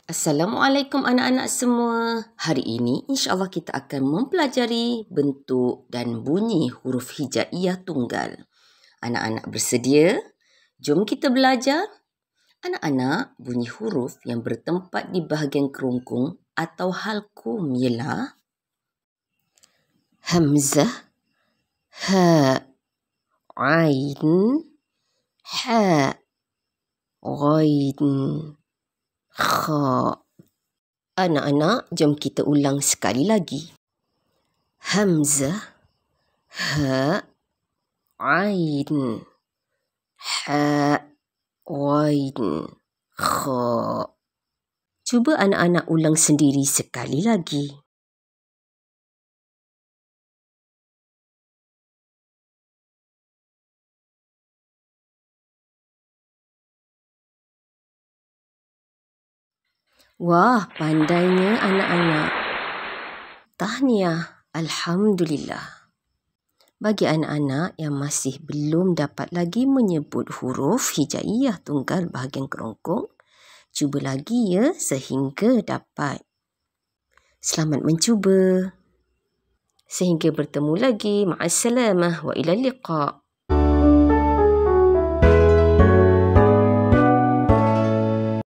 Assalamualaikum anak-anak semua. Hari ini insya-Allah kita akan mempelajari bentuk dan bunyi huruf hijaiyah tunggal. Anak-anak bersedia? Jom kita belajar. Anak-anak, bunyi huruf yang bertempat di bahagian kerongkong atau halqum ialah hamzah, ha, ain, ha, ghain, kha. Anak-anak, jom kita ulang sekali lagi. Hamzah, ha, ain, ha, ghain, kha. Cuba anak-anak ulang sendiri sekali lagi. Wah, pandainya anak-anak. Tahniah, alhamdulillah. Bagi anak-anak yang masih belum dapat lagi menyebut huruf hijaiyah tunggal bahagian kerongkong, cuba lagi ya sehingga dapat. Selamat mencuba. Sehingga bertemu lagi. Ma'assalamah wa ilal liqa'.